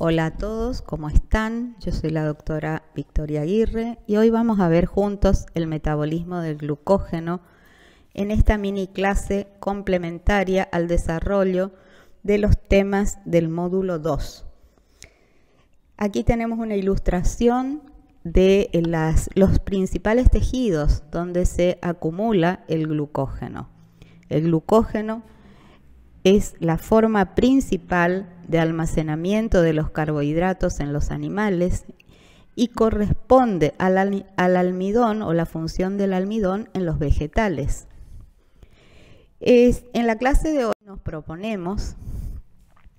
Hola a todos, ¿cómo están? Yo soy la doctora Victoria Aguirre y hoy vamos a ver juntos el metabolismo del glucógeno en esta mini clase complementaria al desarrollo de los temas del módulo 2. Aquí tenemos una ilustración de los principales tejidos donde se acumula el glucógeno. El glucógeno es la forma principal de almacenamiento de los carbohidratos en los animales y corresponde al almidón o la función del almidón en los vegetales. En la clase de hoy nos proponemos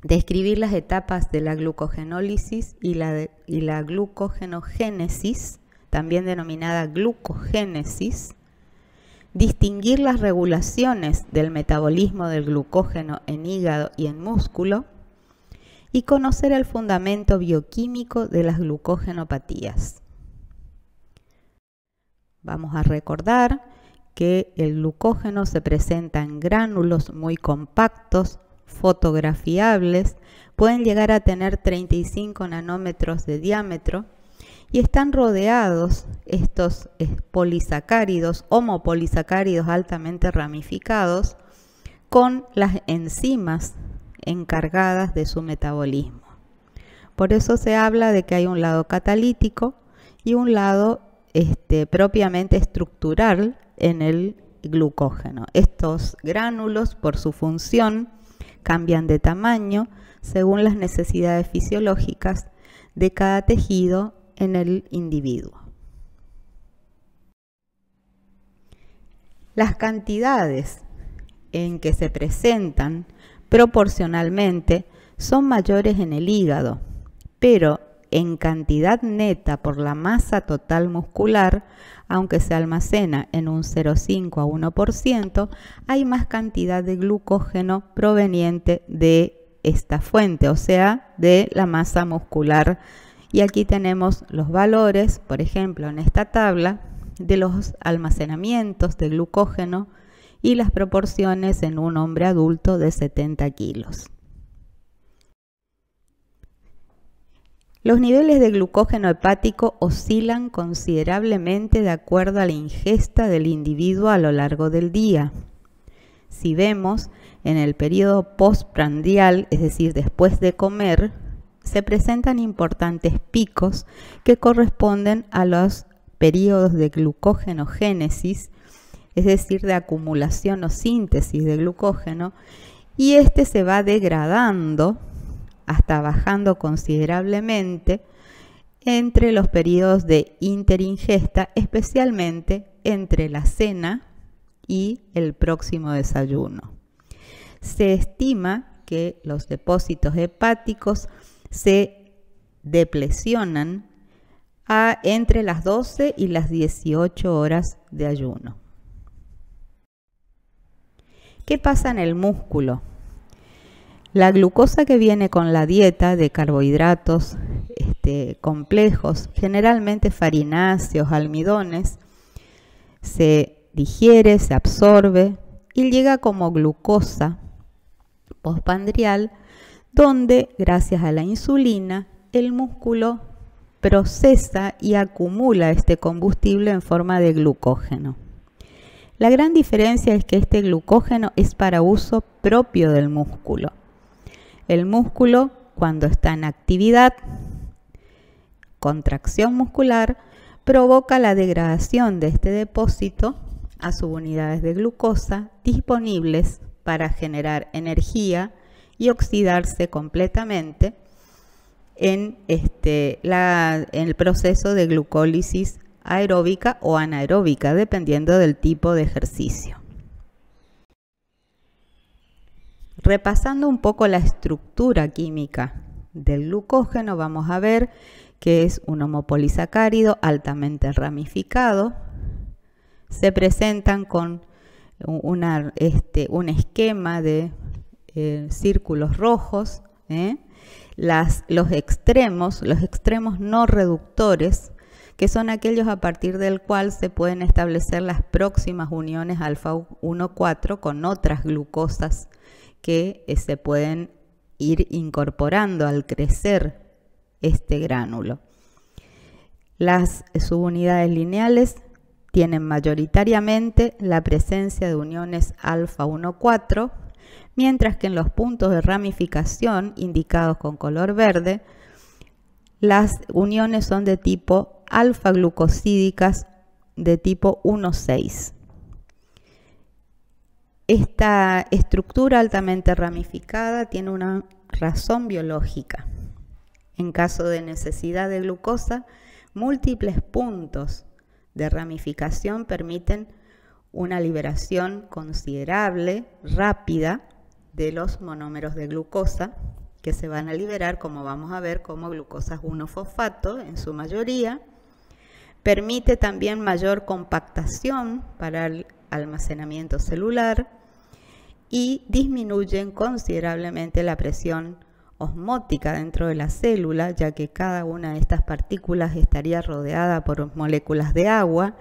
describir las etapas de la glucogenólisis y la glucogenogénesis, también denominada glucogénesis, distinguir las regulaciones del metabolismo del glucógeno en hígado y en músculo y conocer el fundamento bioquímico de las glucogenopatías. Vamos a recordar que el glucógeno se presenta en gránulos muy compactos, fotografiables, pueden llegar a tener 35 nanómetros de diámetro y están rodeados estos polisacáridos, homopolisacáridos altamente ramificados, con las enzimas encargadas de su metabolismo. Por eso se habla de que hay un lado catalítico y un lado propiamente estructural en el glucógeno. Estos gránulos, por su función, cambian de tamaño según las necesidades fisiológicas de cada tejido en el individuo. Las cantidades en que se presentan proporcionalmente son mayores en el hígado, pero en cantidad neta por la masa total muscular, aunque se almacena en un 0,5 a 1%, hay más cantidad de glucógeno proveniente de esta fuente, o sea, de la masa muscular. Y aquí tenemos los valores, por ejemplo, en esta tabla, de los almacenamientos de glucógeno y las proporciones en un hombre adulto de 70 kilos. Los niveles de glucógeno hepático oscilan considerablemente de acuerdo a la ingesta del individuo a lo largo del día. Si vemos en el periodo postprandial, es decir, después de comer, se presentan importantes picos que corresponden a los periodos de glucogenogénesis, es decir, de acumulación o síntesis de glucógeno, y este se va degradando hasta bajando considerablemente entre los periodos de interingesta, especialmente entre la cena y el próximo desayuno. Se estima que los depósitos hepáticos se deplecionan entre las 12 y las 18 horas de ayuno. ¿Qué pasa en el músculo? La glucosa que viene con la dieta de carbohidratos complejos, generalmente farináceos, almidones, se digiere, se absorbe y llega como glucosa postprandial, donde gracias a la insulina el músculo procesa y acumula este combustible en forma de glucógeno. La gran diferencia es que este glucógeno es para uso propio del músculo. El músculo, cuando está en actividad, contracción muscular, provoca la degradación de este depósito a subunidades de glucosa disponibles para generar energía y oxidarse completamente en el proceso de glucólisis aeróbica o anaeróbica, dependiendo del tipo de ejercicio. Repasando un poco la estructura química del glucógeno, vamos a ver que es un homopolisacárido altamente ramificado. Se presentan con un esquema de círculos rojos, los extremos no reductores, que son aquellos a partir del cual se pueden establecer las próximas uniones alfa 1,4 con otras glucosas que se pueden ir incorporando al crecer este gránulo. Las subunidades lineales tienen mayoritariamente la presencia de uniones alfa 1,4, mientras que en los puntos de ramificación indicados con color verde, las uniones son de tipo alfa-glucosídicas de tipo 1,6. Esta estructura altamente ramificada tiene una razón biológica. En caso de necesidad de glucosa, múltiples puntos de ramificación permiten una liberación considerable, rápida, de los monómeros de glucosa, que se van a liberar, como vamos a ver, como glucosas 1-fosfato en su mayoría. Permite también mayor compactación para el almacenamiento celular y disminuyen considerablemente la presión osmótica dentro de la célula, ya que cada una de estas partículas estaría rodeada por moléculas de agua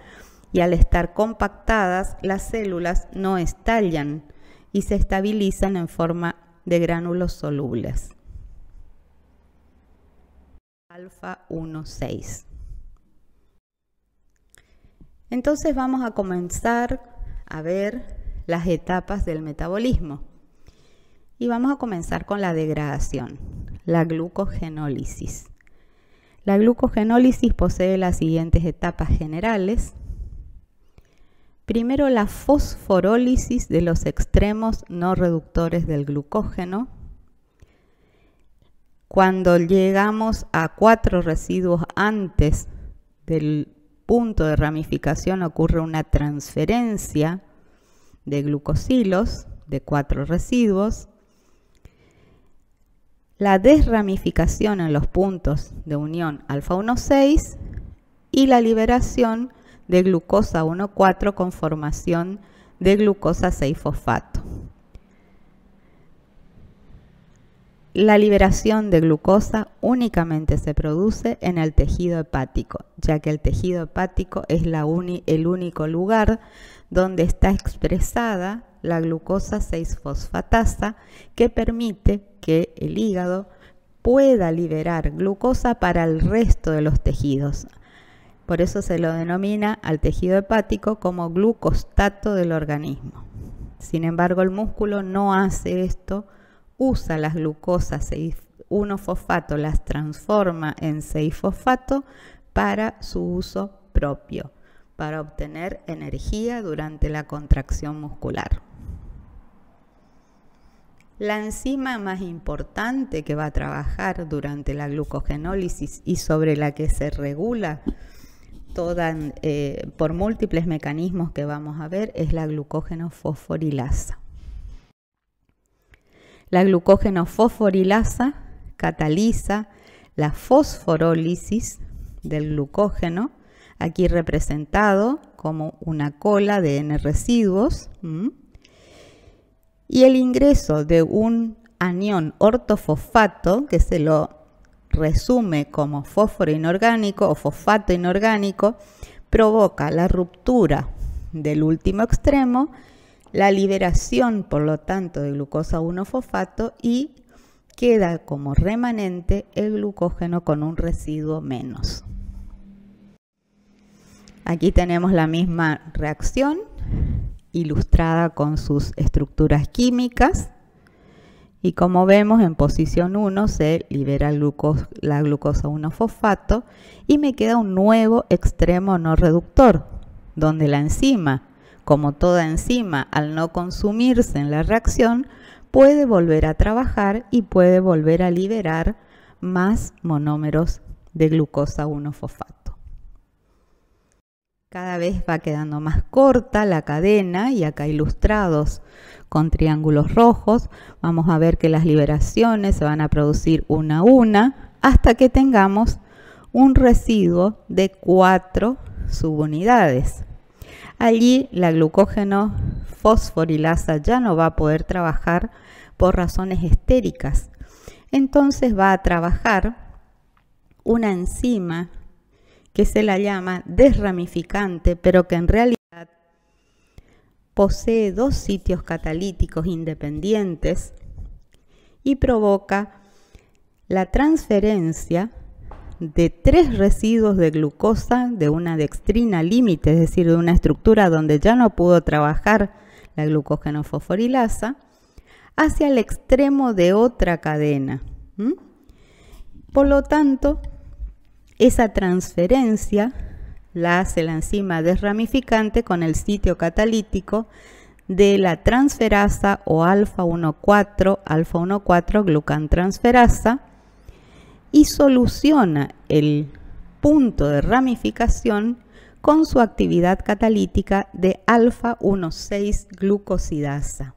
y al estar compactadas las células no estallan y se estabilizan en forma de gránulos solubles. Alfa 1,6. Entonces vamos a comenzar a ver las etapas del metabolismo. Y vamos a comenzar con la degradación, la glucogenólisis. La glucogenólisis posee las siguientes etapas generales. Primero, la fosforólisis de los extremos no reductores del glucógeno. Cuando llegamos a 4 residuos antes del punto de ramificación ocurre una transferencia de glucosilos de 4 residuos. La desramificación en los puntos de unión alfa 1,6 y la liberación de glucosa 1,4 con formación de glucosa 6-fosfato. La liberación de glucosa únicamente se produce en el tejido hepático, ya que el tejido hepático es el único lugar donde está expresada la glucosa 6-fosfatasa que permite que el hígado pueda liberar glucosa para el resto de los tejidos. Por eso se lo denomina al tejido hepático como glucostato del organismo. Sin embargo, el músculo no hace esto, usa las glucosas 1-fosfato, las transforma en 6-fosfato para su uso propio, para obtener energía durante la contracción muscular. La enzima más importante que va a trabajar durante la glucogenólisis y sobre la que se regula por múltiples mecanismos que vamos a ver es la glucógeno fosforilasa. La glucógeno fosforilasa cataliza la fosforólisis del glucógeno, aquí representado como una cola de N residuos, y el ingreso de un anión ortofosfato, que se lo resume como fósforo inorgánico o fosfato inorgánico, provoca la ruptura del último extremo, la liberación, por lo tanto, de glucosa 1-fosfato y queda como remanente el glucógeno con un residuo menos. Aquí tenemos la misma reacción ilustrada con sus estructuras químicas y como vemos en posición 1 se libera la glucosa 1-fosfato y me queda un nuevo extremo no reductor donde la enzima, como toda enzima, al no consumirse en la reacción, puede volver a trabajar y puede volver a liberar más monómeros de glucosa 1-fosfato. Cada vez va quedando más corta la cadena y acá ilustrados con triángulos rojos vamos a ver que las liberaciones se van a producir una a una hasta que tengamos un residuo de 4 subunidades. Allí la glucógeno fosforilasa ya no va a poder trabajar por razones estéricas. Entonces va a trabajar una enzima que se la llama desramificante, pero que en realidad posee 2 sitios catalíticos independientes y provoca la transferencia de 3 residuos de glucosa de una dextrina límite, es decir, de una estructura donde ya no pudo trabajar la glucógeno fosforilasa, hacia el extremo de otra cadena. Por lo tanto, esa transferencia la hace la enzima desramificante con el sitio catalítico de la transferasa o alfa-1,4 glucantransferasa, y soluciona el punto de ramificación con su actividad catalítica de alfa-1,6 glucosidasa.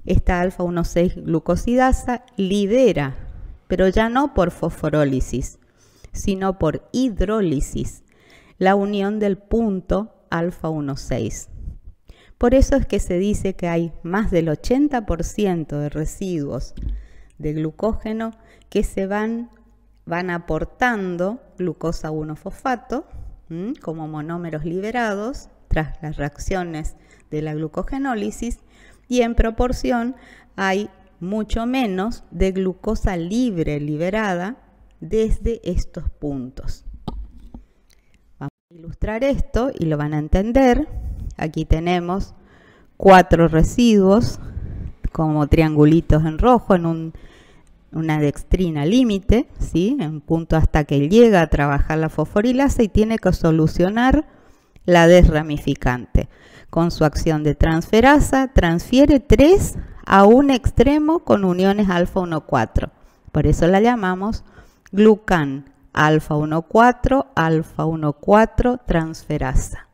Esta alfa-1,6 glucosidasa libera, pero ya no por fosforólisis, sino por hidrólisis, la unión del punto alfa-1,6. Por eso es que se dice que hay más del 80% de residuos de glucógeno que se van aportando glucosa 1-fosfato como monómeros liberados tras las reacciones de la glucogenólisis, y en proporción hay mucho menos de glucosa libre liberada desde estos puntos. Vamos a ilustrar esto y lo van a entender. Aquí tenemos 4 residuos como triangulitos en rojo en una dextrina límite, ¿sí? En punto hasta que llega a trabajar la fosforilasa y tiene que solucionar la desramificante. Con su acción de transferasa transfiere 3 a un extremo con uniones alfa-1,4. Por eso la llamamos glucan alfa-1,4 transferasa.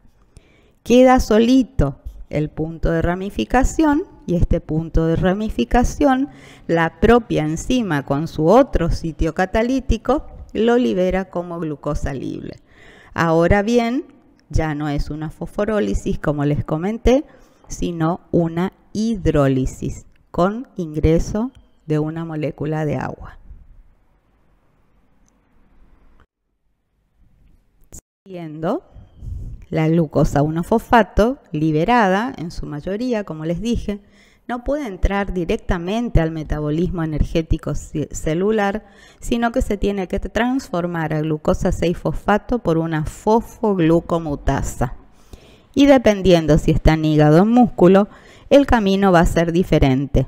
Queda solito el punto de ramificación, y este punto de ramificación, la propia enzima con su otro sitio catalítico lo libera como glucosa libre. Ahora bien, ya no es una fosforólisis como les comenté, sino una hidrólisis con ingreso de una molécula de agua. Siguiendo, la glucosa 1-fosfato liberada en su mayoría, como les dije, no puede entrar directamente al metabolismo energético celular, sino que se tiene que transformar a glucosa 6-fosfato por una fosfoglucomutasa. Y dependiendo si está en hígado o en músculo, el camino va a ser diferente.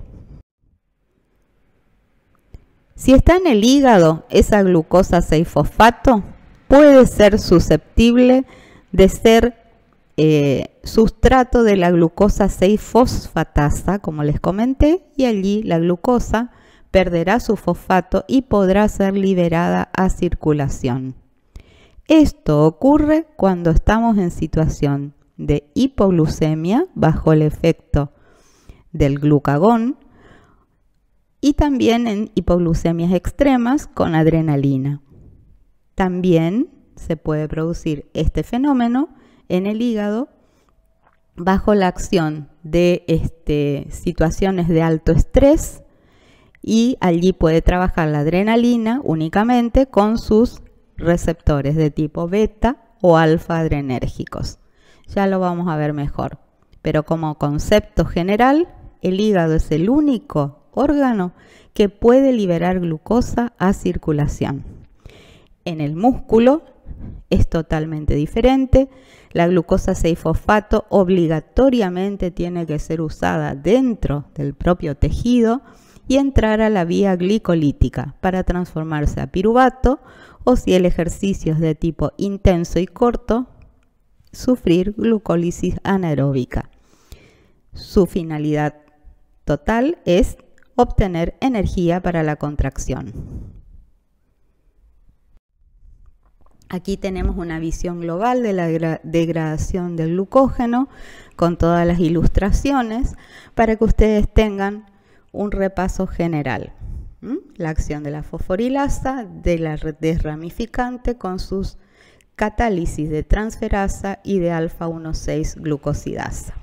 Si está en el hígado, esa glucosa 6-fosfato puede ser susceptible de ser sustrato de la glucosa 6-fosfatasa, como les comenté, y allí la glucosa perderá su fosfato y podrá ser liberada a circulación. Esto ocurre cuando estamos en situación de hipoglucemia bajo el efecto del glucagón y también en hipoglucemias extremas con adrenalina. También se puede producir este fenómeno en el hígado bajo la acción de situaciones de alto estrés, y allí puede trabajar la adrenalina únicamente con sus receptores de tipo beta o alfa adrenérgicos. Ya lo vamos a ver mejor, pero como concepto general, el hígado es el único órgano que puede liberar glucosa a circulación. En el músculo es totalmente diferente. La glucosa 6-fosfato obligatoriamente tiene que ser usada dentro del propio tejido y entrar a la vía glicolítica para transformarse a piruvato, o si el ejercicio es de tipo intenso y corto, sufrir glucólisis anaeróbica. Su finalidad total es obtener energía para la contracción. Aquí tenemos una visión global de la degradación del glucógeno con todas las ilustraciones para que ustedes tengan un repaso general. La acción de la fosforilasa, de la desramificante con sus catálisis de transferasa y de alfa-1,6 glucosidasa.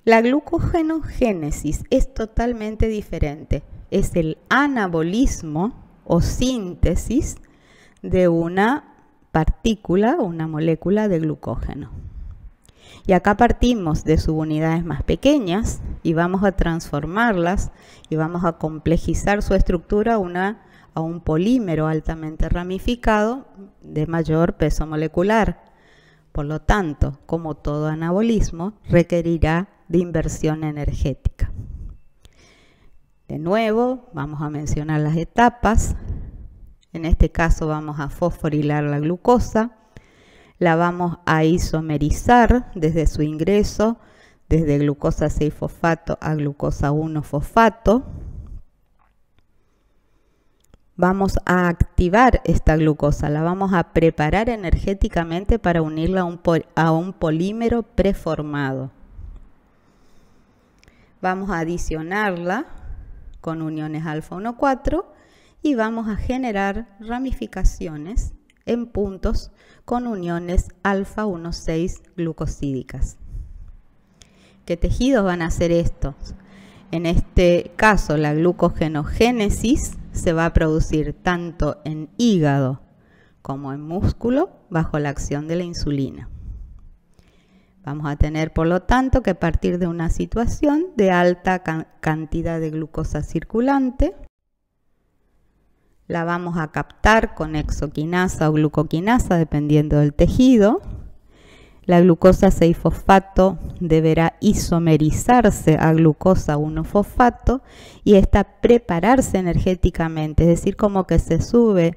La glucogenogénesis es totalmente diferente. Es el anabolismo o síntesis de una partícula o una molécula de glucógeno. Y acá partimos de subunidades más pequeñas y vamos a transformarlas y vamos a complejizar su estructura a a un polímero altamente ramificado de mayor peso molecular. Por lo tanto, como todo anabolismo, requerirá de inversión energética. De nuevo, vamos a mencionar las etapas. En este caso vamos a fosforilar la glucosa, la vamos a isomerizar desde su ingreso, desde glucosa 6-fosfato a glucosa 1-fosfato. Vamos a activar esta glucosa, la vamos a preparar energéticamente para unirla a un polímero preformado. Vamos a adicionarla con uniones alfa 1,4 y vamos a generar ramificaciones en puntos con uniones alfa 1,6 glucosídicas. ¿Qué tejidos van a hacer estos? En este caso, la glucogenogénesis se va a producir tanto en hígado como en músculo bajo la acción de la insulina. Vamos a tener, por lo tanto, que partir de una situación de alta cantidad de glucosa circulante, la vamos a captar con hexoquinasa o glucoquinasa, dependiendo del tejido. La glucosa 6-fosfato deberá isomerizarse a glucosa 1-fosfato y esta prepararse energéticamente, es decir, como que se sube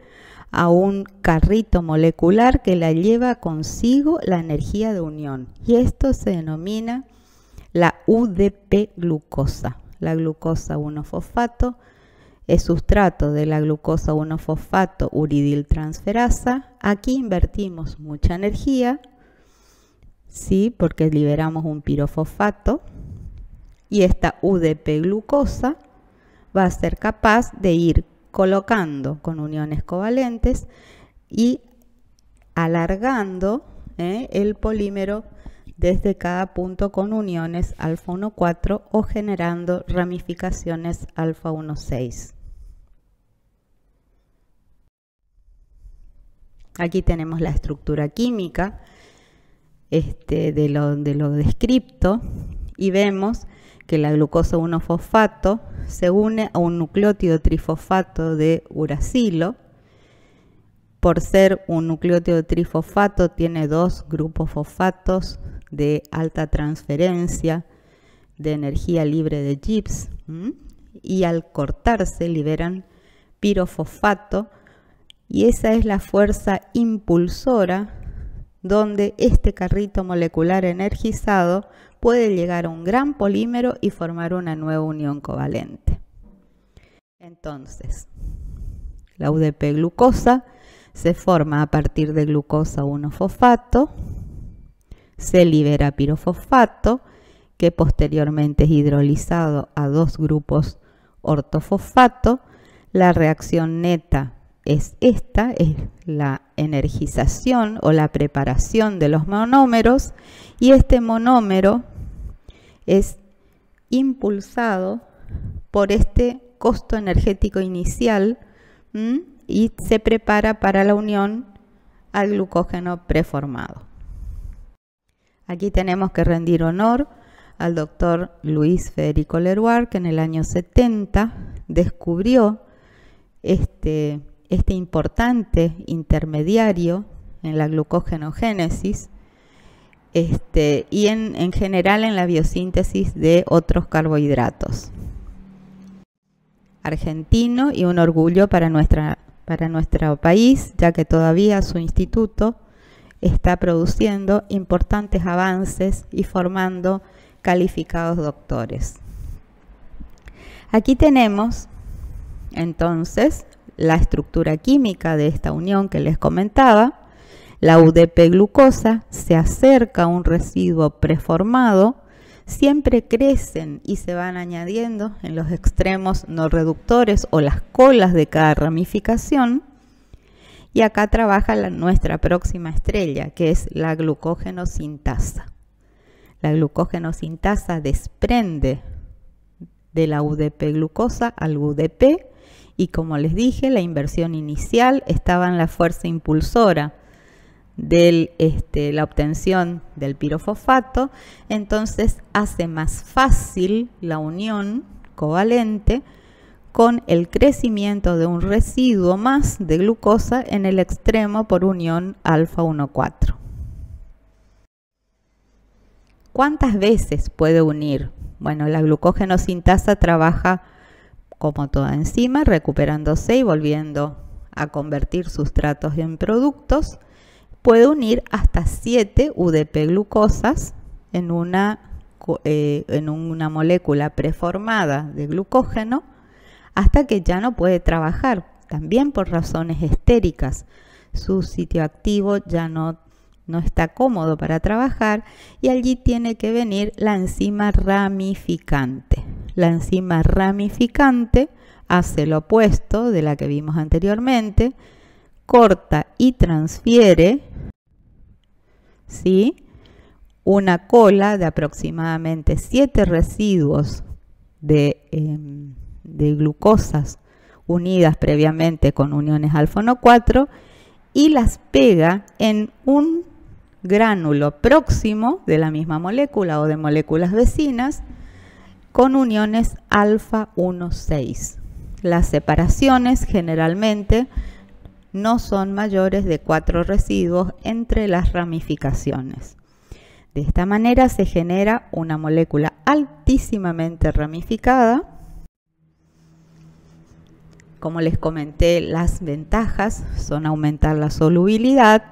a un carrito molecular que la lleva consigo la energía de unión. Y esto se denomina la UDP-glucosa. La glucosa 1-fosfato es sustrato de la glucosa 1-fosfato uridiltransferasa. Aquí invertimos mucha energía, ¿sí? Porque liberamos un pirofosfato. Y esta UDP-glucosa va a ser capaz de ir colocando con uniones covalentes y alargando el polímero desde cada punto con uniones alfa 1,4 o generando ramificaciones alfa 1,6. Aquí tenemos la estructura química de lo descripto y vemos que la glucosa 1-fosfato se une a un nucleótido trifosfato de uracilo. Por ser un nucleótido trifosfato tiene dos grupos fosfatos de alta transferencia de energía libre de Gibbs y al cortarse liberan pirofosfato y esa es la fuerza impulsora donde este carrito molecular energizado puede llegar a un gran polímero y formar una nueva unión covalente. Entonces, la UDP-glucosa se forma a partir de glucosa 1-fosfato, se libera pirofosfato, que posteriormente es hidrolizado a dos grupos ortofosfato. La reacción neta es esta, es la energización o la preparación de los monómeros y este monómero es impulsado por este costo energético inicial y se prepara para la unión al glucógeno preformado. Aquí tenemos que rendir honor al doctor Luis Federico Leroy, que en el año 70 descubrió este importante intermediario en la glucogenogénesis y en general en la biosíntesis de otros carbohidratos. Argentino y un orgullo para nuestro país, ya que todavía su instituto está produciendo importantes avances y formando calificados doctores. Aquí tenemos entonces la estructura química de esta unión que les comentaba. La UDP-glucosa se acerca a un residuo preformado, siempre crecen y se van añadiendo en los extremos no reductores o las colas de cada ramificación. Y acá trabaja nuestra próxima estrella, que es la glucógenosintasa. La glucógenosintasa desprende de la UDP-glucosa al UDP y como les dije, la inversión inicial estaba en la fuerza impulsora de la obtención del pirofosfato, entonces hace más fácil la unión covalente con el crecimiento de un residuo más de glucosa en el extremo por unión alfa 1,4. ¿Cuántas veces puede unir? Bueno, la glucógeno sintasa trabaja como toda enzima, recuperándose y volviendo a convertir sustratos en productos. Puede unir hasta 7 UDP glucosas en una molécula preformada de glucógeno hasta que ya no puede trabajar, también por razones estéricas. Su sitio activo ya no está cómodo para trabajar y allí tiene que venir la enzima ramificante. La enzima ramificante hace lo opuesto de la que vimos anteriormente, corta y transfiere, ¿sí?, una cola de aproximadamente 7 residuos de glucosas unidas previamente con uniones alfa 1,4 y las pega en un gránulo próximo de la misma molécula o de moléculas vecinas con uniones alfa 1,6. Las separaciones generalmente no son mayores de 4 residuos entre las ramificaciones. De esta manera se genera una molécula altísimamente ramificada. Como les comenté, las ventajas son aumentar la solubilidad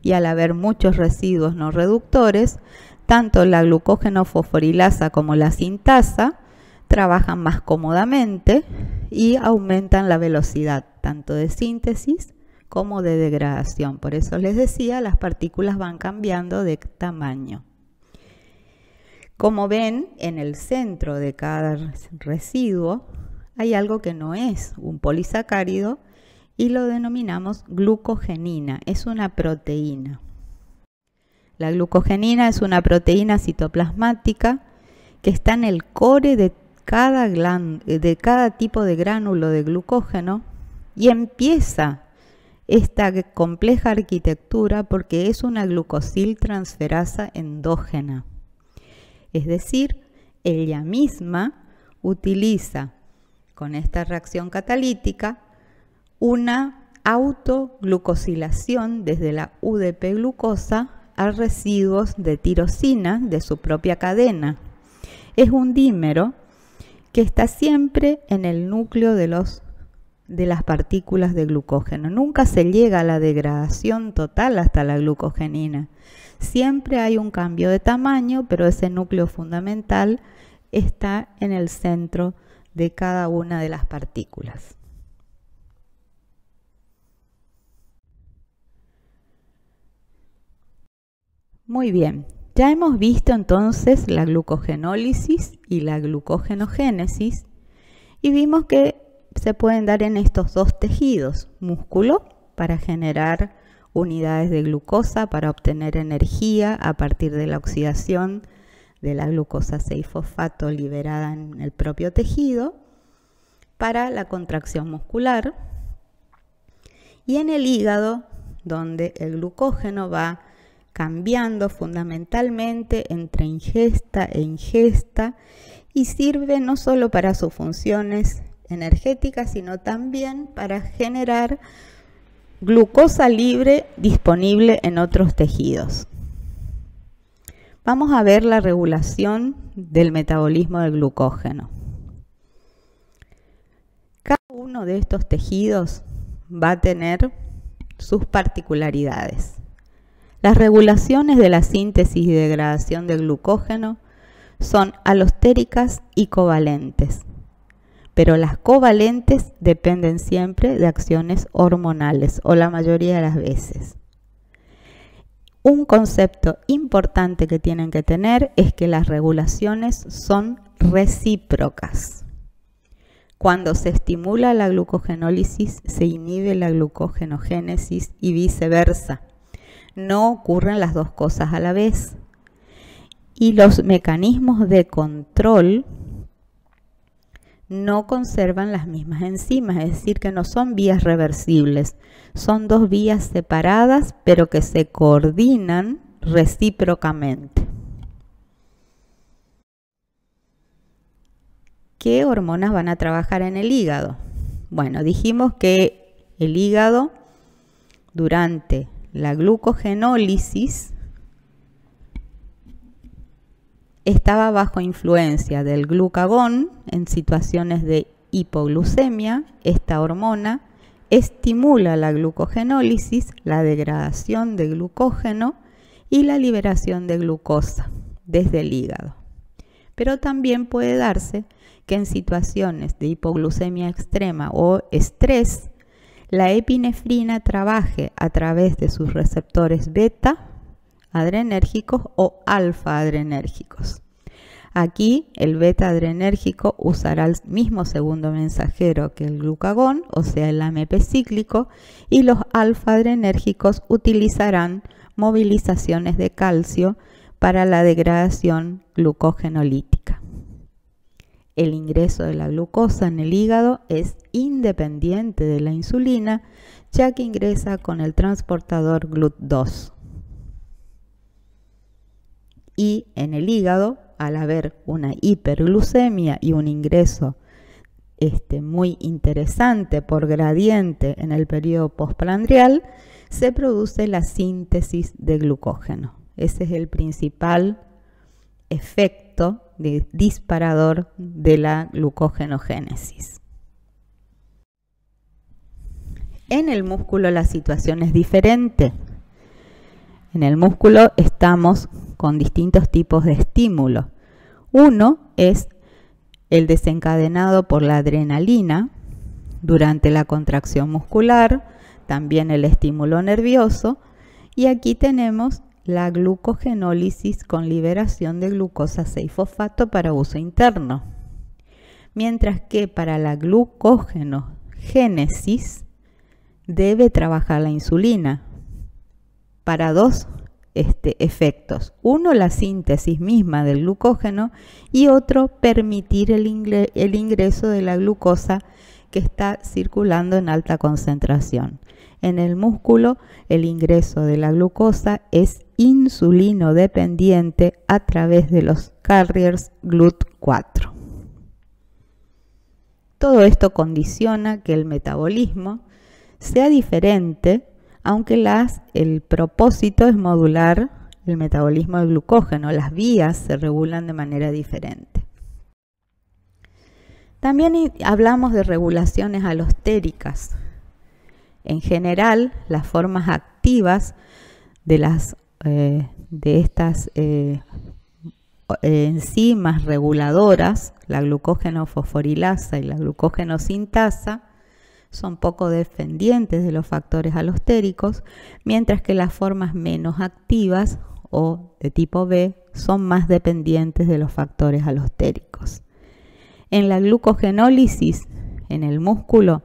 y al haber muchos residuos no reductores, tanto la glucógeno fosforilasa como la sintasa trabajan más cómodamente y aumentan la velocidad tanto de síntesis como de degradación. Por eso les decía, las partículas van cambiando de tamaño. Como ven, en el centro de cada residuo hay algo que no es un polisacárido y lo denominamos glucogenina. Es una proteína. La glucogenina es una proteína citoplasmática que está en el core de cada tipo de gránulo de glucógeno y empieza esta compleja arquitectura porque es una glucosiltransferasa endógena. Es decir, ella misma utiliza con esta reacción catalítica una autoglucosilación desde la UDP glucosa a residuos de tirosina de su propia cadena. Es un dímero que está siempre en el núcleo de las partículas de glucógeno. Nunca se llega a la degradación total hasta la glucogenina. Siempre hay un cambio de tamaño, pero ese núcleo fundamental está en el centro de cada una de las partículas. Muy bien, ya hemos visto entonces la glucogenólisis y la glucogenogénesis y vimos que se pueden dar en estos dos tejidos: músculo para generar unidades de glucosa para obtener energía a partir de la oxidación de la glucosa 6-fosfato liberada en el propio tejido para la contracción muscular, y en el hígado, donde el glucógeno va cambiando fundamentalmente entre ingesta e ingesta y sirve no solo para sus funciones energéticas, sino también para generar glucosa libre disponible en otros tejidos. Vamos a ver la regulación del metabolismo del glucógeno. Cada uno de estos tejidos va a tener sus particularidades. Las regulaciones de la síntesis y degradación del glucógeno son alostéricas y covalentes, pero las covalentes dependen siempre de acciones hormonales o la mayoría de las veces. Un concepto importante que tienen que tener es que las regulaciones son recíprocas. Cuando se estimula la glucogenólisis, se inhibe la glucogenogénesis y viceversa. No ocurren las dos cosas a la vez. Y los mecanismos de control no conservan las mismas enzimas, es decir, que no son vías reversibles. Son dos vías separadas, pero que se coordinan recíprocamente. ¿qué hormonas van a trabajar en el hígado? Bueno, dijimos que el hígado durante la glucogenólisis estaba bajo influencia del glucagón en situaciones de hipoglucemia. Esta hormona estimula la glucogenólisis, la degradación de glucógeno y la liberación de glucosa desde el hígado. Pero también puede darse que en situaciones de hipoglucemia extrema o estrés, la epinefrina trabaje a través de sus receptores beta adrenérgicos o alfa adrenérgicos. Aquí el beta adrenérgico usará el mismo segundo mensajero que el glucagón, o sea el AMP cíclico, y los alfa adrenérgicos utilizarán movilizaciones de calcio para la degradación glucogenolítica. El ingreso de la glucosa en el hígado es independiente de la insulina, ya que ingresa con el transportador GLUT2. Y en el hígado, al haber una hiperglucemia y un ingreso muy interesante por gradiente en el periodo postprandial, se produce la síntesis de glucógeno. Ese es el principal efecto de disparador de la glucogenogénesis. En el músculo la situación es diferente. En el músculo estamos con distintos tipos de estímulos. Uno es el desencadenado por la adrenalina durante la contracción muscular, también el estímulo nervioso, y aquí tenemos la glucogenólisis con liberación de glucosa 6-fosfato para uso interno. Mientras que para la glucogenogénesis debe trabajar la insulina para dos efectos. Uno, la síntesis misma del glucógeno, y otro, permitir el ingreso de la glucosa que está circulando en alta concentración. En el músculo, el ingreso de la glucosa es insulino dependiente a través de los carriers GLUT4. Todo esto condiciona que el metabolismo sea diferente, aunque el propósito es modular el metabolismo del glucógeno. Las vías se regulan de manera diferente. También hablamos de regulaciones alostéricas. En general, las formas activas de estas enzimas reguladoras, la glucógeno fosforilasa y la glucógeno sintasa, son poco dependientes de los factores alostéricos, mientras que las formas menos activas o de tipo B son más dependientes de los factores alostéricos. En la glucogenólisis, en el músculo,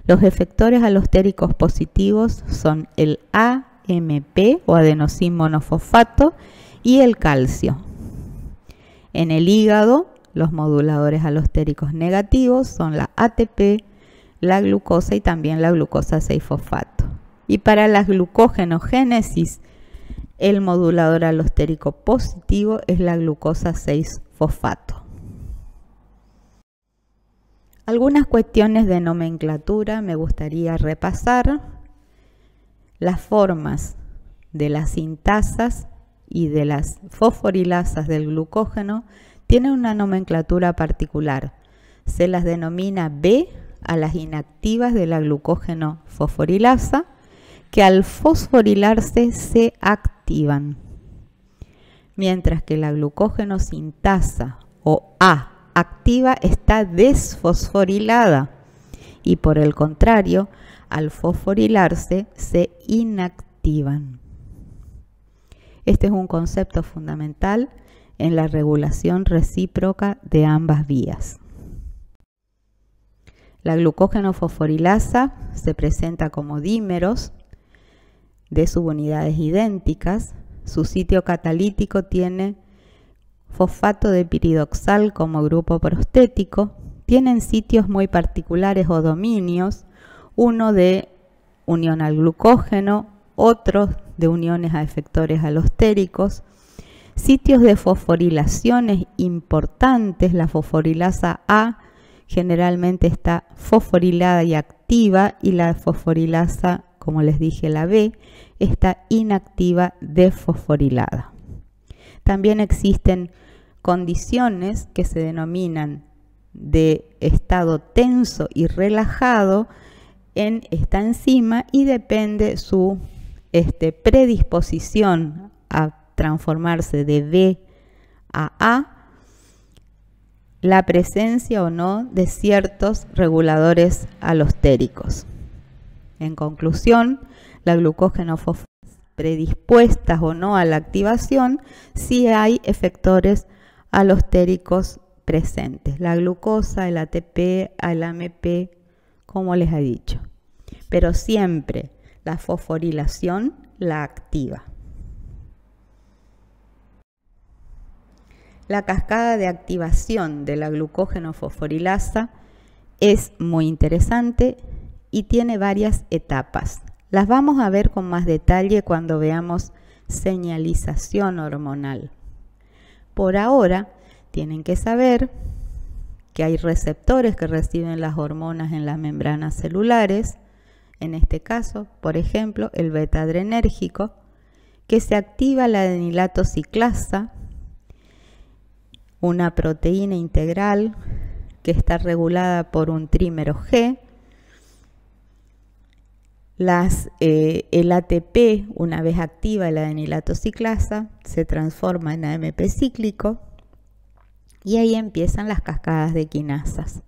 los efectores alostéricos positivos son el AMP o adenosín monofosfato y el calcio. En el hígado, los moduladores alostéricos negativos son la ATP, la glucosa y también la glucosa 6-fosfato. Y para la glucogenogénesis, el modulador alostérico positivo es la glucosa 6-fosfato. Algunas cuestiones de nomenclatura me gustaría repasar. Las formas de las sintasas y de las fosforilasas del glucógeno tienen una nomenclatura particular. Se las denomina B a las inactivas de la glucógeno fosforilasa, que al fosforilarse se activan, mientras que la glucógeno sintasa o A activa está desfosforilada y por el contrario, al fosforilarse se inactivan. Este es un concepto fundamental en la regulación recíproca de ambas vías. La glucógeno fosforilasa se presenta como dímeros de subunidades idénticas. Su sitio catalítico tiene fosfato de piridoxal como grupo prostético. Tienen sitios muy particulares o dominios, uno de unión al glucógeno, otros de uniones a efectores alostéricos. Sitios de fosforilaciones importantes, la fosforilasa A generalmente está fosforilada y activa, y la fosforilasa, como les dije, la B, está inactiva desfosforilada. También existen condiciones que se denominan de estado tenso y relajado en esta enzima, y depende su predisposición a transformarse de B a A, la presencia o no de ciertos reguladores alostéricos. En conclusión, la glucógeno fosforilasa predispuestas o no a la activación si hay efectores alostéricos presentes, la glucosa, el ATP, el AMP, como les he dicho. Pero siempre la fosforilación la activa. La cascada de activación de la glucógeno fosforilasa es muy interesante y tiene varias etapas. Las vamos a ver con más detalle cuando veamos señalización hormonal. Por ahora, tienen que saber que hay receptores que reciben las hormonas en las membranas celulares. En este caso, por ejemplo, el beta-adrenérgico, que se activa la adenilato ciclasa, una proteína integral que está regulada por un trímero G. El ATP, una vez activa la adenilato ciclasa, se transforma en AMP cíclico, y ahí empiezan las cascadas de quinasas.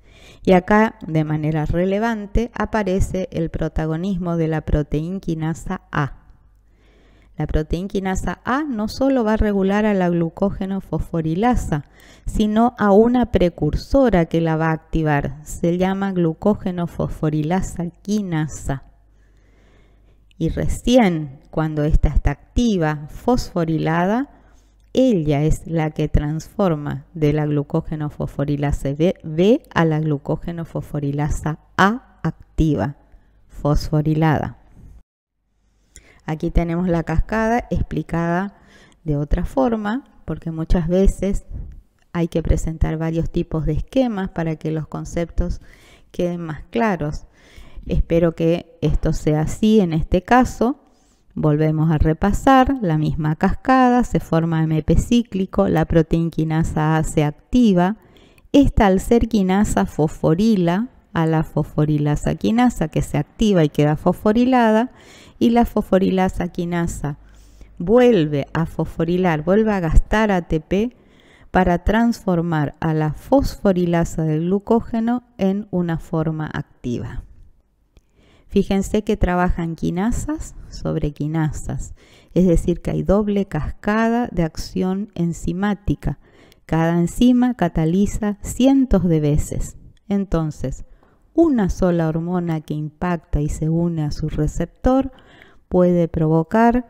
Y acá, de manera relevante, aparece el protagonismo de la proteína quinasa A. La proteína quinasa A no solo va a regular a la glucógeno fosforilasa, sino a una precursora que la va a activar. Se llama glucógeno fosforilasa quinasa. Y recién cuando ésta está activa, fosforilada, ella es la que transforma de la glucógeno fosforilasa B a la glucógeno fosforilasa A activa, fosforilada. Aquí tenemos la cascada explicada de otra forma, porque muchas veces hay que presentar varios tipos de esquemas para que los conceptos queden más claros. Espero que esto sea así en este caso. Volvemos a repasar la misma cascada, se forma AMP cíclico, la proteína quinasa A se activa. Esta, al ser quinasa, fosforila a la fosforilasa quinasa, que se activa y queda fosforilada, y la fosforilasa quinasa vuelve a fosforilar, vuelve a gastar ATP para transformar a la fosforilasa del glucógeno en una forma activa. Fíjense que trabajan quinasas sobre quinasas, es decir, que hay doble cascada de acción enzimática. Cada enzima cataliza cientos de veces. Entonces, una sola hormona que impacta y se une a su receptor puede provocar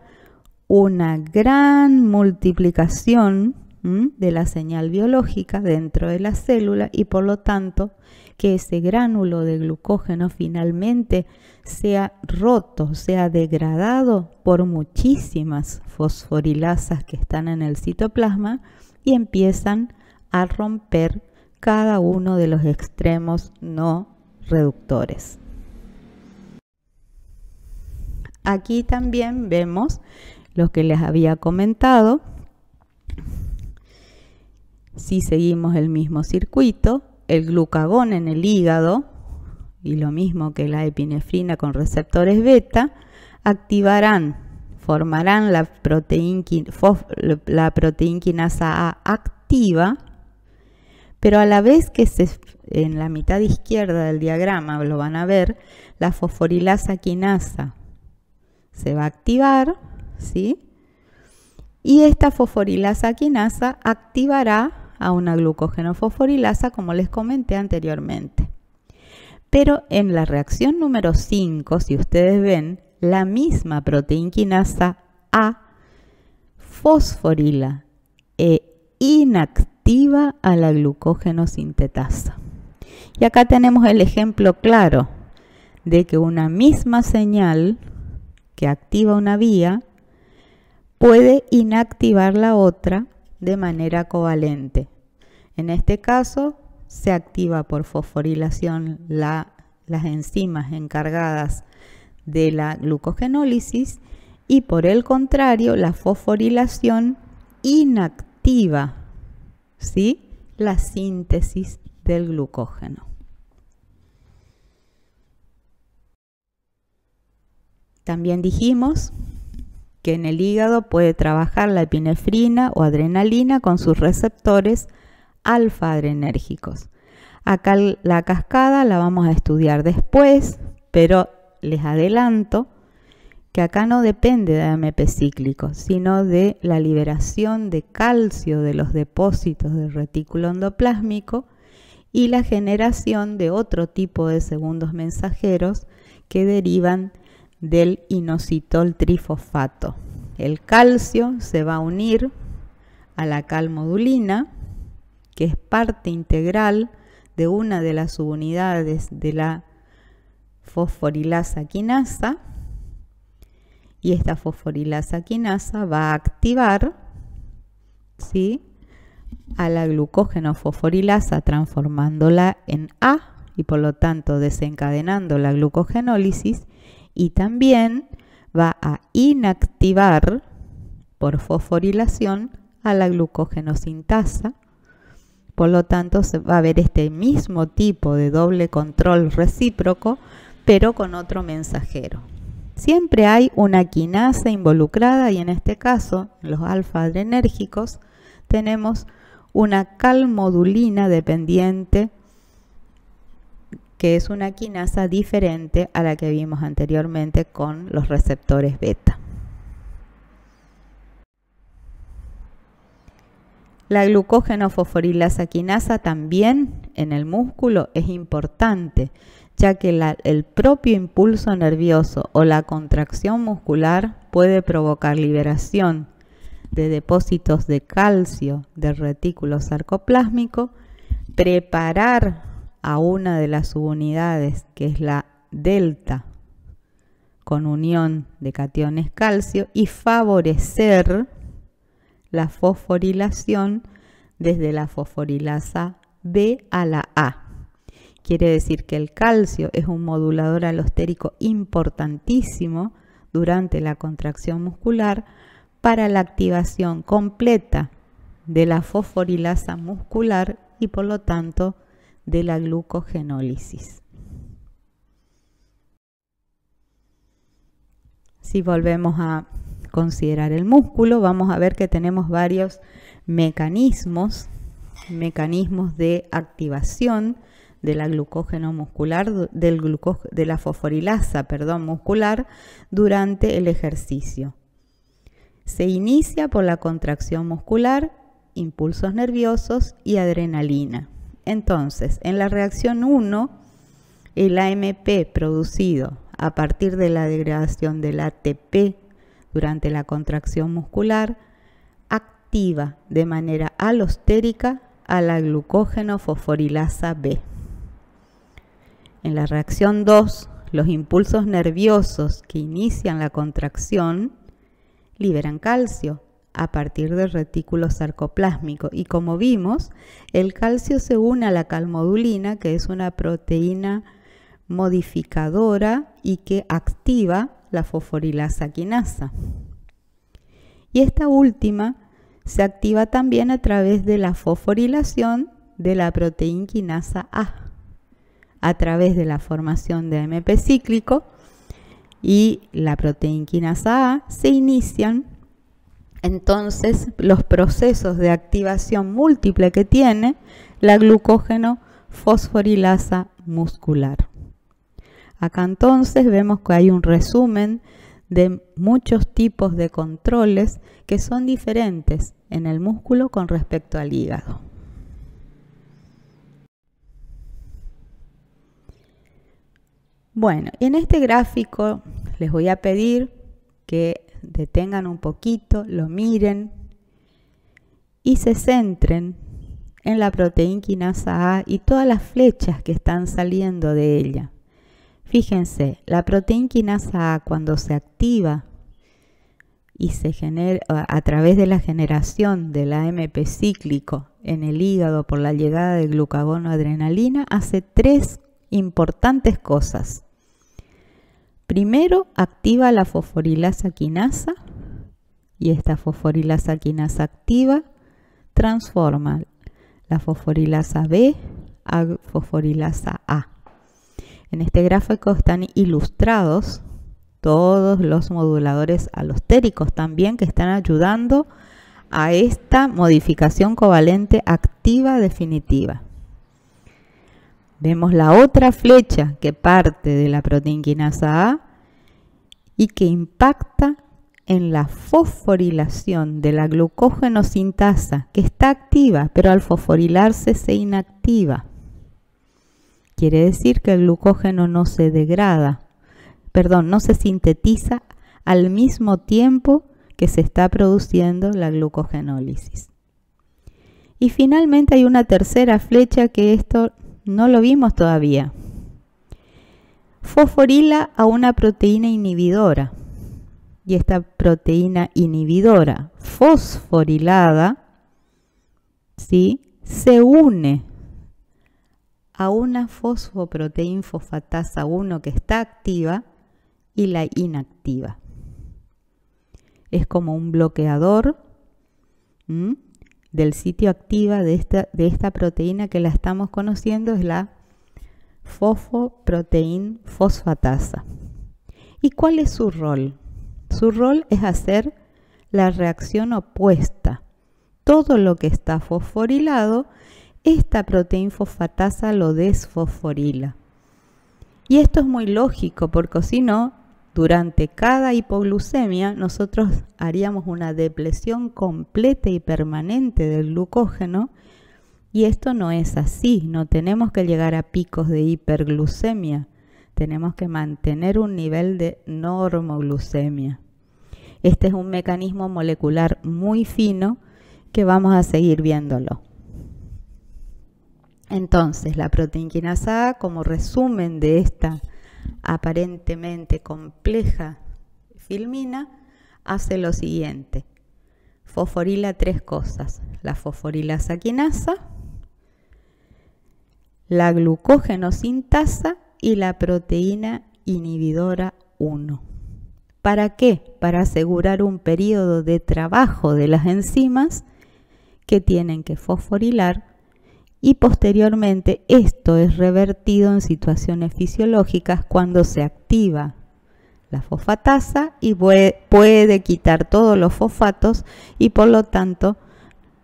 una gran multiplicación de la señal biológica dentro de la célula, y por lo tanto que ese gránulo de glucógeno finalmente sea roto, sea degradado por muchísimas fosforilasas que están en el citoplasma y empiezan a romper cada uno de los extremos no reductores. Aquí también vemos lo que les había comentado. Si seguimos el mismo circuito, el glucagón en el hígado, y lo mismo que la epinefrina con receptores beta, formarán la proteína quinasa A activa, pero a la vez que en la mitad izquierda del diagrama lo van a ver, la fosforilasa quinasa se va a activar, ¿sí? Y esta fosforilasa quinasa activará a una glucógeno fosforilasa, como les comenté anteriormente. Pero en la reacción número 5, si ustedes ven, la misma proteína quinasa A fosforila e inactiva a la glucógeno sintetasa. Y acá tenemos el ejemplo claro de que una misma señal que activa una vía puede inactivar la otra de manera covalente. En este caso, se activa por fosforilación las enzimas encargadas de la glucogenólisis y por el contrario la fosforilación inactiva, ¿sí?, la síntesis del glucógeno. También dijimos que en el hígado puede trabajar la epinefrina o adrenalina con sus receptores alfa-adrenérgicos. Acá la cascada la vamos a estudiar después, pero les adelanto que acá no depende de AMP cíclico, sino de la liberación de calcio de los depósitos del retículo endoplásmico y la generación de otro tipo de segundos mensajeros que derivan del inositol trifosfato. El calcio se va a unir a la calmodulina, que es parte integral de una de las subunidades de la fosforilasa quinasa, y esta fosforilasa quinasa va a activar, ¿sí?, a la glucógeno fosforilasa transformándola en A y por lo tanto desencadenando la glucogenólisis, y también va a inactivar por fosforilación a la glucógenosintasa. Por lo tanto, se va a ver este mismo tipo de doble control recíproco, pero con otro mensajero. Siempre hay una quinasa involucrada y en este caso, en los alfa-adrenérgicos, tenemos una calmodulina dependiente, que es una quinasa diferente a la que vimos anteriormente con los receptores beta. La glucógeno fosforilasa quinasa también en el músculo es importante, ya que el propio impulso nervioso o la contracción muscular puede provocar liberación de depósitos de calcio del retículo sarcoplásmico, preparar a una de las subunidades, que es la delta, con unión de cationes calcio, y favorecer la fosforilación desde la fosforilasa B a la A. Quiere decir que el calcio es un modulador alostérico importantísimo durante la contracción muscular para la activación completa de la fosforilasa muscular y por lo tanto de la glucogenólisis. Si volvemos a considerar el músculo, vamos a ver que tenemos varios mecanismos de activación de la glucógeno muscular, de la fosforilasa, muscular durante el ejercicio. Se inicia por la contracción muscular, impulsos nerviosos y adrenalina. Entonces, en la reacción 1, el AMP producido a partir de la degradación del ATP durante la contracción muscular activa de manera alostérica a la glucógeno fosforilasa B. En la reacción 2, los impulsos nerviosos que inician la contracción liberan calcio a partir del retículo sarcoplásmico y como vimos, el calcio se une a la calmodulina, que es una proteína modificadora y que activa la fosforilasa quinasa. Y esta última se activa también a través de la fosforilación de la proteína quinasa a través de la formación de AMP cíclico, y la proteína quinasa A se inician entonces los procesos de activación múltiple que tiene la glucógeno fosforilasa muscular. Acá entonces vemos que hay un resumen de muchos tipos de controles que son diferentes en el músculo con respecto al hígado. Bueno, en este gráfico les voy a pedir que detengan un poquito, lo miren y se centren en la proteína quinasa A y todas las flechas que están saliendo de ella. Fíjense, la proteína quinasa A cuando se activa y se genera a través de la generación del AMP cíclico en el hígado por la llegada de glucagón o adrenalina, hace 3 importantes cosas. Primero, activa la fosforilasa quinasa y esta fosforilasa quinasa activa transforma la fosforilasa B a fosforilasa A. En este gráfico están ilustrados todos los moduladores alostéricos también que están ayudando a esta modificación covalente activa definitiva. Vemos la otra flecha que parte de la proteína quinasa A y que impacta en la fosforilación de la glucógeno sintasa, que está activa, pero al fosforilarse se inactiva. Quiere decir que el glucógeno no se degrada, no se sintetiza al mismo tiempo que se está produciendo la glucogenólisis. Y finalmente hay una tercera flecha que esto no lo vimos todavía. Fosforila a una proteína inhibidora. Y esta proteína inhibidora fosforilada, ¿sí?, se une a una fosfoproteína fosfatasa 1 que está activa y la inactiva. Es como un bloqueador del sitio activa de esta proteína que la estamos conociendo, es la fosfoproteína fosfatasa. ¿Y cuál es su rol? Su rol es hacer la reacción opuesta. Todo lo que está fosforilado, esta proteína fosfatasa lo desfosforila. Y esto es muy lógico porque si no, durante cada hipoglucemia nosotros haríamos una depresión completa y permanente del glucógeno y esto no es así. No tenemos que llegar a picos de hiperglucemia. Tenemos que mantener un nivel de normoglucemia. Este es un mecanismo molecular muy fino que vamos a seguir viéndolo. Entonces, la proteína quinasa A, como resumen de esta aparentemente compleja filmina, hace lo siguiente. Fosforila 3 cosas. La fosforilasa quinasa, la glucógeno sintasa y la proteína inhibidora 1. ¿Para qué? Para asegurar un periodo de trabajo de las enzimas que tienen que fosforilar y posteriormente esto es revertido en situaciones fisiológicas cuando se activa la fosfatasa y puede quitar todos los fosfatos y por lo tanto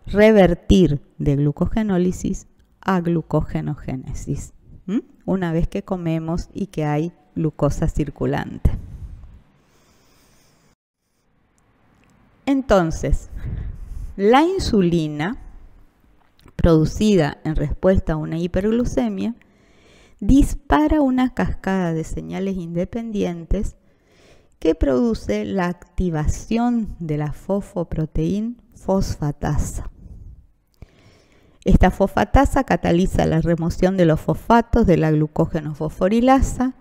revertir de glucogenólisis a glucogenogénesis, una vez que comemos y que hay glucosa circulante. Entonces, la insulina producida en respuesta a una hiperglucemia dispara una cascada de señales independientes que produce la activación de la fosfoproteína fosfatasa. Esta fosfatasa cataliza la remoción de los fosfatos de la glucógeno fosforilasa,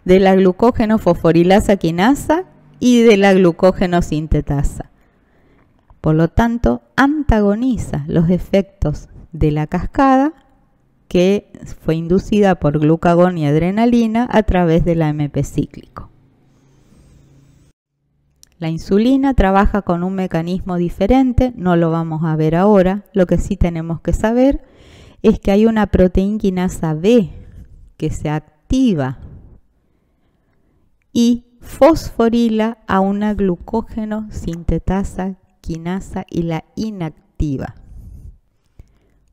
de la glucógeno fosforilasa quinasa y de la glucógeno sintetasa. Por lo tanto, antagoniza los efectos de la cascada que fue inducida por glucagón y adrenalina a través del AMP cíclico. La insulina trabaja con un mecanismo diferente, no lo vamos a ver ahora. Lo que sí tenemos que saber es que hay una proteína quinasa B que se activa y fosforila a una glucógeno sintetasa quinasa y la inactiva.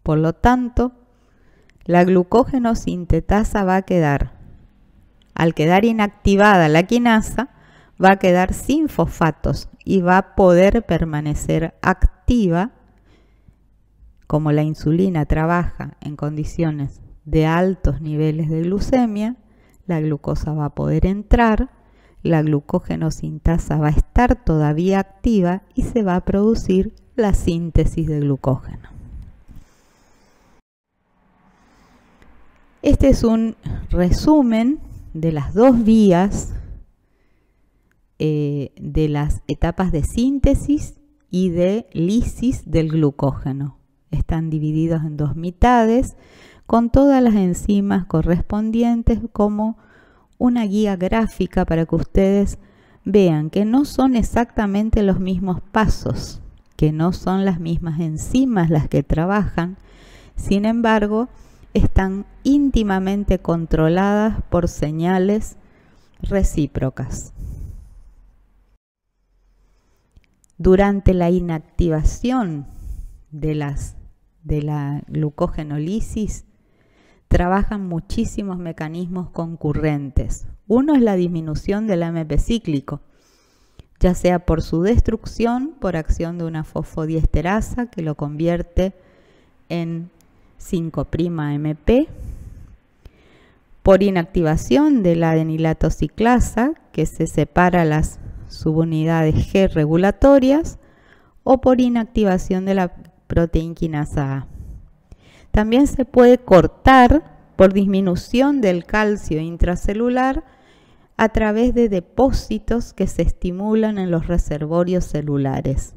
Por lo tanto, la glucógeno sintetasa va a quedar, al quedar inactivada la quinasa, va a quedar sin fosfatos y va a poder permanecer activa. Como la insulina trabaja en condiciones de altos niveles de glucemia, la glucosa va a poder entrar, la glucógeno sintasa va a estar todavía activa y se va a producir la síntesis de glucógeno. Este es un resumen de las dos vías de las etapas de síntesis y de lisis del glucógeno. Están divididos en dos mitades con todas las enzimas correspondientes como una guía gráfica para que ustedes vean que no son exactamente los mismos pasos, que no son las mismas enzimas las que trabajan, sin embargo, están íntimamente controladas por señales recíprocas. Durante la inactivación de la glucogenólisis, trabajan muchísimos mecanismos concurrentes. Uno es la disminución del AMP cíclico, ya sea por su destrucción, por acción de una fosfodiesterasa que lo convierte en 5'-AMP, por inactivación de la adenilato ciclasa, que se separa las subunidades G regulatorias, o por inactivación de la proteinquinasa A. También se puede cortar por disminución del calcio intracelular a través de depósitos que se estimulan en los reservorios celulares.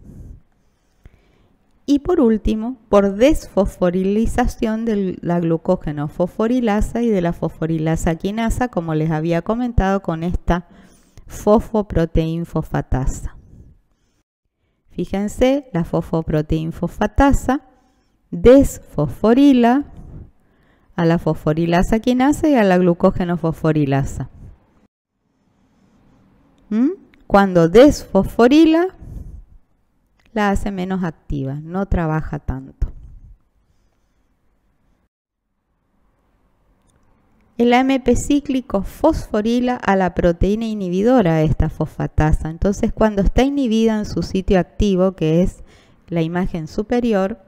Y por último, por desfosforilización de la glucógeno fosforilasa y de la fosforilasa quinasa, como les había comentado con esta fosfoproteinfosfatasa. Fíjense, la fosfoproteinfosfatasa desfosforila a la fosforilasa quinasa y a la glucógeno fosforilasa. Cuando desfosforila, la hace menos activa, no trabaja tanto. El AMP cíclico fosforila a la proteína inhibidora de esta fosfatasa. Entonces, cuando está inhibida en su sitio activo, que es la imagen superior,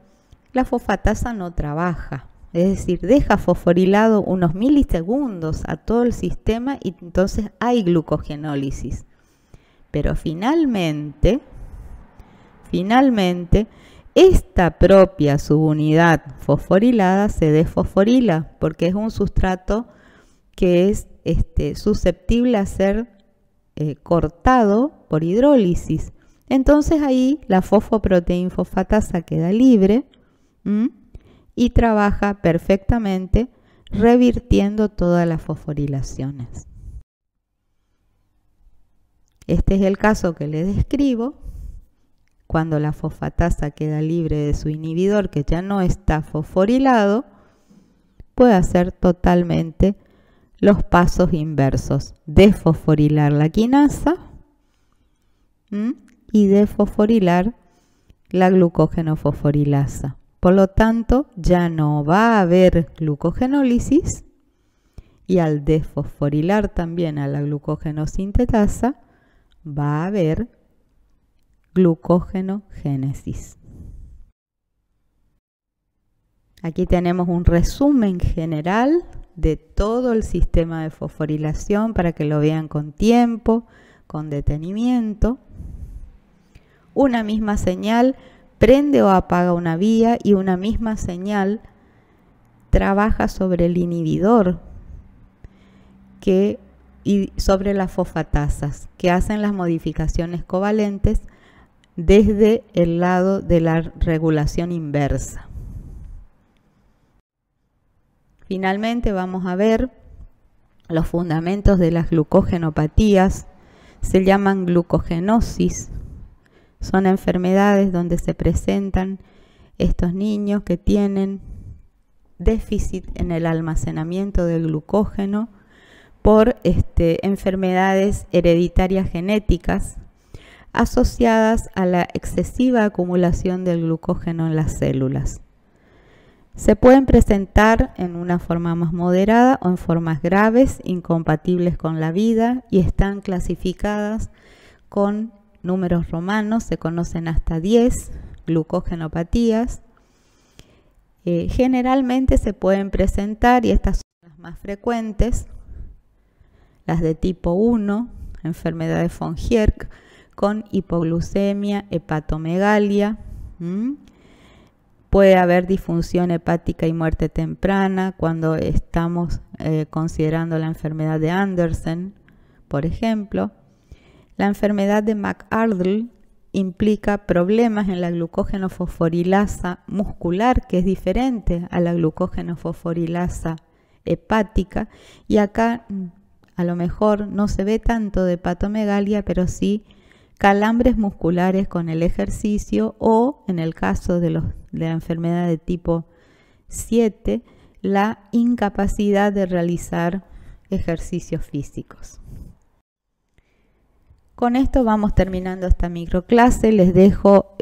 la fosfatasa no trabaja. Es decir, deja fosforilado unos milisegundos a todo el sistema y entonces hay glucogenólisis. Pero finalmente, esta propia subunidad fosforilada se desfosforila porque es un sustrato que es susceptible a ser cortado por hidrólisis. Entonces ahí la fosfoproteinfosfatasa queda libre y trabaja perfectamente revirtiendo todas las fosforilaciones. Este es el caso que les describo. Cuando la fosfatasa queda libre de su inhibidor, que ya no está fosforilado, puede hacer totalmente los pasos inversos: desfosforilar la quinasa y desfosforilar la glucógeno fosforilasa. Por lo tanto, ya no va a haber glucogenólisis y al desfosforilar también a la glucógeno sintetasa, va a haber glucógenogénesis. Aquí tenemos un resumen general de todo el sistema de fosforilación para que lo vean con tiempo, con detenimiento. Una misma señal prende o apaga una vía y una misma señal trabaja sobre el inhibidor y sobre las fosfatasas que hacen las modificaciones covalentes desde el lado de la regulación inversa. Finalmente vamos a ver los fundamentos de las glucogenopatías. Se llaman glucogenosis. Son enfermedades donde se presentan estos niños que tienen déficit en el almacenamiento del glucógeno por enfermedades hereditarias genéticas asociadas a la excesiva acumulación del glucógeno en las células. Se pueden presentar en una forma más moderada o en formas graves, incompatibles con la vida, y están clasificadas con números romanos. Se conocen hasta 10 glucogenopatías. Generalmente se pueden presentar, y estas son las más frecuentes, las de tipo 1, enfermedad de von Gierke, con hipoglucemia, hepatomegalia. Puede haber disfunción hepática y muerte temprana cuando estamos considerando la enfermedad de Andersen, por ejemplo. La enfermedad de McArdle implica problemas en la glucógeno fosforilasa muscular, que es diferente a la glucógeno fosforilasa hepática, y acá a lo mejor no se ve tanto de hepatomegalia, pero sí calambres musculares con el ejercicio, o en el caso de la enfermedad de tipo 7, la incapacidad de realizar ejercicios físicos. Con esto vamos terminando esta microclase. Les dejo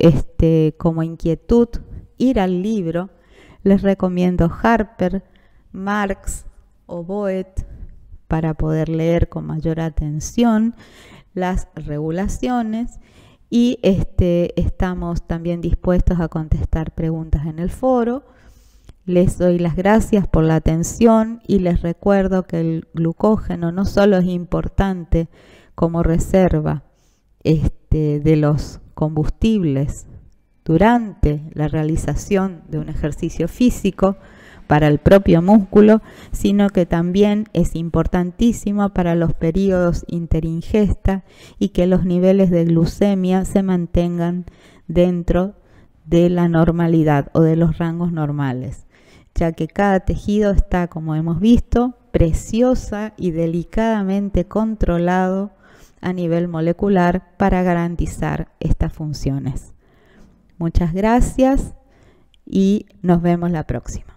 como inquietud ir al libro. Les recomiendo Harper, Marx o Boet para poder leer con mayor atención las regulaciones, y estamos también dispuestos a contestar preguntas en el foro. Les doy las gracias por la atención y les recuerdo que el glucógeno no solo es importante como reserva de los combustibles durante la realización de un ejercicio físico para el propio músculo, sino que también es importantísimo para los periodos interingesta y que los niveles de glucemia se mantengan dentro de la normalidad o de los rangos normales, ya que cada tejido está, como hemos visto, preciosa y delicadamente controlado a nivel molecular para garantizar estas funciones. Muchas gracias y nos vemos la próxima.